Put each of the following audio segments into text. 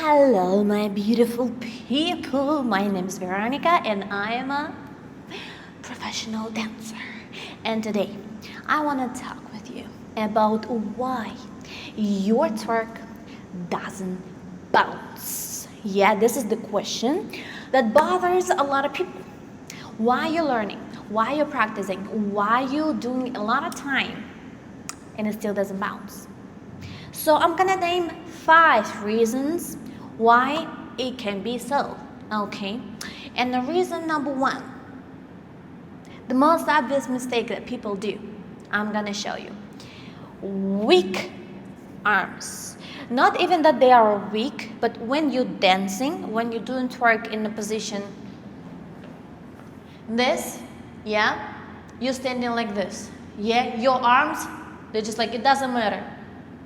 Hello, my beautiful people. My name is Veronica and I am a professional dancer. And today I want to talk with you about why your twerk doesn't bounce. Yeah, this is the question that bothers a lot of people. Why you're learning, why you're practicing, why you're doing a lot of time and it still doesn't bounce. So I'm gonna name 5 reasons why it can be so, okay? And the reason number 1, the most obvious mistake that people do, I'm gonna show you. Weak arms. Not even that they are weak, but when you're dancing, when you're doing twerk in a position this, yeah, you're standing like this, yeah, your arms, they're just like, it doesn't matter.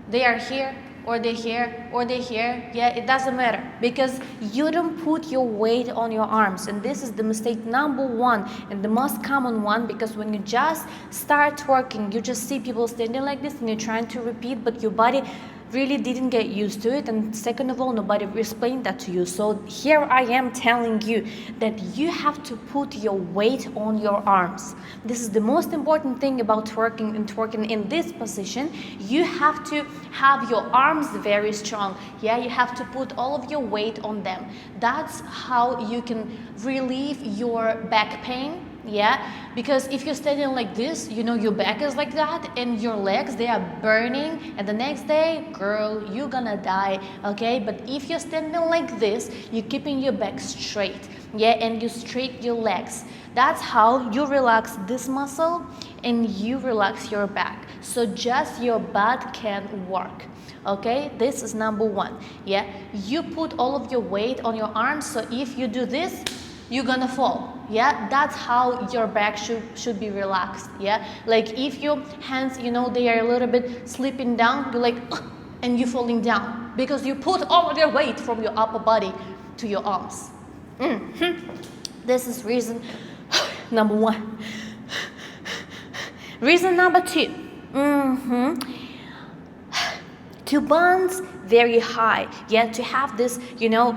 They are here, or they're here, or they're here. Yeah, it doesn't matter because you don't put your weight on your arms. And this is the mistake number 1 and the most common one, because when you just start twerking, you just see people standing like this and you're trying to repeat, but your body really didn't get used to it. And second of all, nobody explained that to you. So here I am telling you that you have to put your weight on your arms. This is the most important thing about twerking and twerking in this position. You have to have your arms very strong. Yeah, you have to put all of your weight on them. That's how you can relieve your back pain. Yeah, because if you're standing like this, you know, your back is like that and your legs, they are burning, and the next day, girl, you're gonna die, okay? But if you're standing like this, you're keeping your back straight, yeah, and you straight your legs. That's how you relax this muscle and you relax your back. So just your butt can work. Okay, this is number 1. Yeah, you put all of your weight on your arms, so if you do this, you're gonna fall. Yeah, that's how your back should be relaxed. Yeah, like if your hands, you know, they are a little bit slipping down, you're like, and you're falling down because you put all of your weight from your upper body to your arms. This is reason number 1. Reason number 2. To bounce very high, yeah, to have this, you know,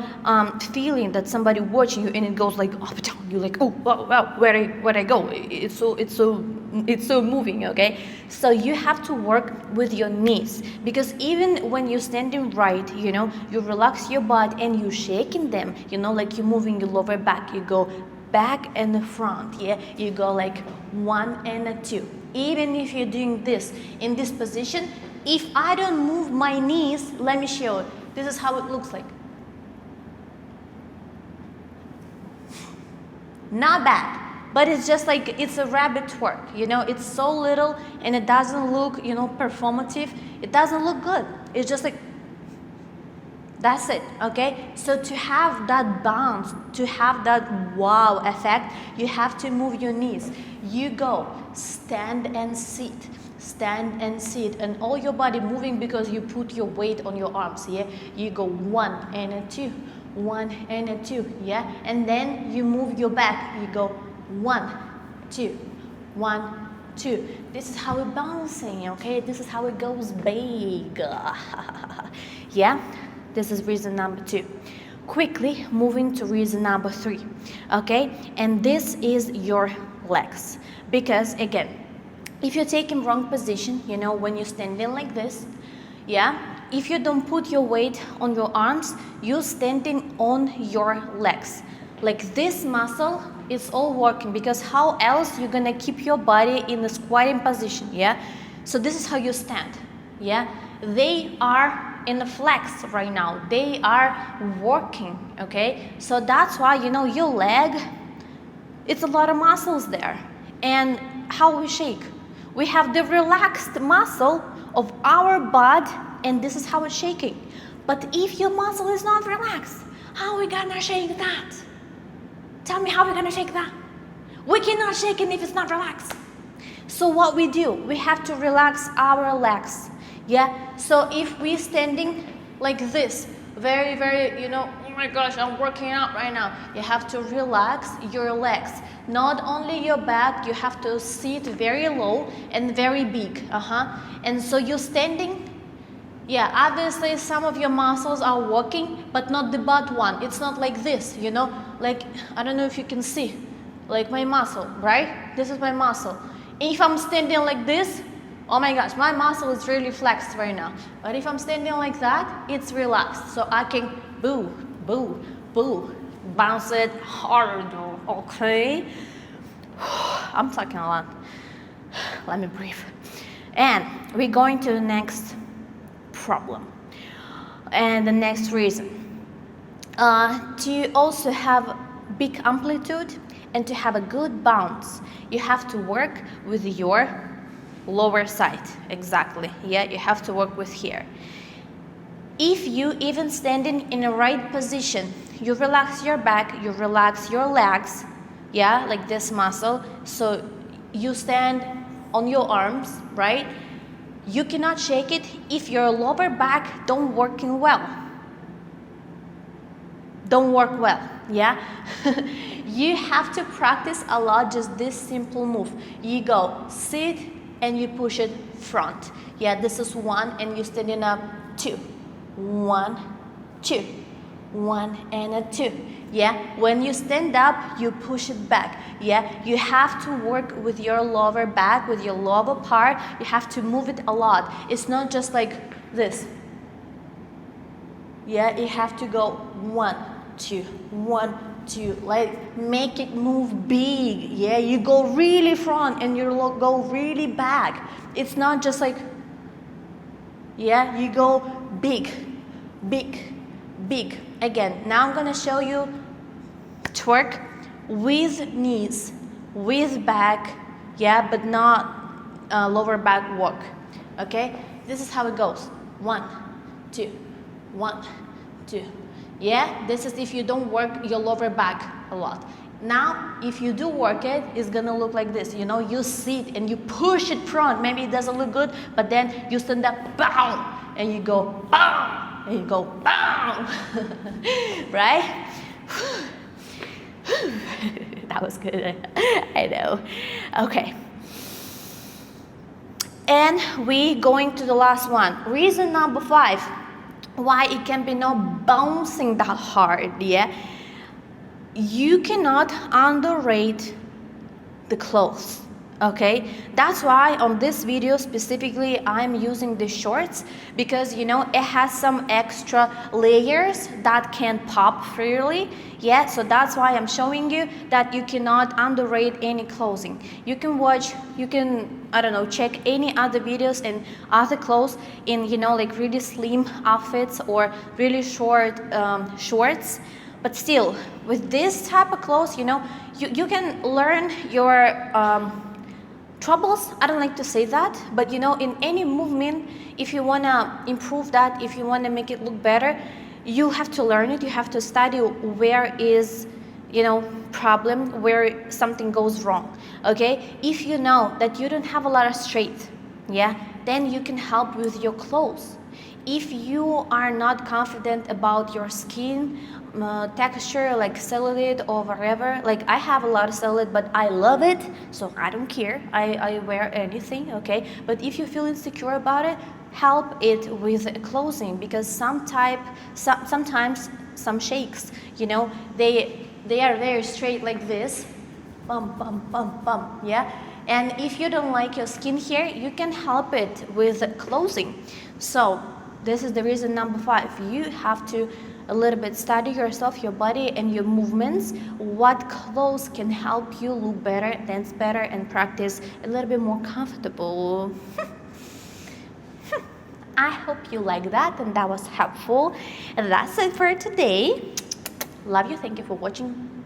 feeling that somebody watching you and it goes like up down. You're like, oh wow, where I go? It's so moving, okay? So you have to work with your knees, because even when you're standing right, you know, you relax your butt and you're shaking them, you know, like you're moving your lower back. You go back and the front, yeah, you go like 1 and a 2. Even if you're doing this in this position, if I don't move my knees, let me show you. This is how it looks like. Not bad, but it's just like, it's a rabbit twerk, you know, it's so little and it doesn't look, you know, performative. It doesn't look good. It's just like, that's it, okay? So to have that bounce, to have that wow effect, you have to move your knees. You go stand and sit, stand and sit, and all your body moving because you put your weight on your arms, yeah? You go 1 and a 2, 1 and a 2, yeah? And then you move your back. You go 1, 2, 1, 2. This is how it's bouncing, okay? This is how it goes big. Yeah? This is reason number 2. Quickly moving to reason number 3, okay? And this is your legs. Because again, if you're taking wrong position, you know, when you're standing like this, yeah, if you don't put your weight on your arms, you're standing on your legs. Like this muscle is all working, because how else you're gonna keep your body in a squatting position, yeah? So this is how you stand, yeah? They are in a flex right now. They are working, okay? So that's why, you know, your leg, it's a lot of muscles there. And how we shake. We have the relaxed muscle of our butt, and this is how it's shaking. But if your muscle is not relaxed, how are we gonna shake that? Tell me how we're gonna shake that. We cannot shake it if it's not relaxed. So what we do, we have to relax our legs. Yeah, so if we're standing like this, very, very, you know, oh my gosh, I'm working out right now. You have to relax your legs. Not only your back, you have to sit very low and very big. And so you're standing Yeah, obviously some of your muscles are working, but not the butt one. It's not like this, you know, like, I don't know if you can see, like my muscle, right? This is my muscle. If I'm standing like this, oh my gosh, my muscle is really flexed right now. But if I'm standing like that, it's relaxed. So I can boo, boo, boo, bounce it harder, okay? I'm talking a lot. Let me breathe. And we're going to the next problem. And the next reason. To also have big amplitude and to have a good bounce, you have to work with your lower side. Exactly. Yeah, you have to work with here. If you even standing in the right position, you relax your back, you relax your legs, yeah, like this muscle. So you stand on your arms, right? You cannot shake it if your lower back don't working well. Don't work well, yeah? You have to practice a lot just this simple move. You go sit and you push it front. Yeah, this is 1 and you standing up 2. 1, 2. 1 and a 2. Yeah, when you stand up, you push it back. Yeah, you have to work with your lower back, with your lower part. You have to move it a lot. It's not just like this. Yeah, you have to go 1, 2, 1, 2. Like make it move big. Yeah, you go really front and you go really back. It's not just like, yeah, you go big, big, big. Again, now I'm gonna show you twerk with knees, with back, yeah, but not lower back work. Okay, this is how it goes. 1, 2, 1, 2. Yeah, this is if you don't work your lower back a lot. Now, if you do work it, it's gonna look like this. You know, you sit and you push it front. Maybe it doesn't look good, but then you stand up, bow, and you go, bow. And you go, bow, right? That was good, I know. Okay. And we going to the last one. Reason number 5, why it can be not bouncing that hard, yeah? You cannot underrate the clothes. Okay, that's why on this video specifically I'm using the shorts, because you know it has some extra layers that can pop freely. Yeah, so that's why I'm showing you that you cannot underrate any clothing. You can watch, you can, I don't know, check any other videos and other clothes in, you know, like really slim outfits or really short shorts. But still, with this type of clothes, you know, you can learn your troubles. I don't like to say that, but you know, in any movement, if you want to improve that, if you want to make it look better, you have to learn it. You have to study where is, you know, problem, where something goes wrong. Okay, if you know that you don't have a lot of strength, yeah, then you can help with your clothes. If you are not confident about your skin texture, like cellulite or whatever, like I have a lot of cellulite, but I love it, so I don't care. I wear anything, okay? But if you feel insecure about it, help it with clothing, because sometimes some shakes, you know, they are very straight like this, bum, bum, bum, bum, yeah? And if you don't like your skin here, you can help it with clothing. So this is the reason number 5. You have to a little bit study yourself, your body and your movements, what clothes can help you look better, dance better, and practice a little bit more comfortable. I hope you like that and that was helpful. And that's it for today. Love you. Thank you for watching.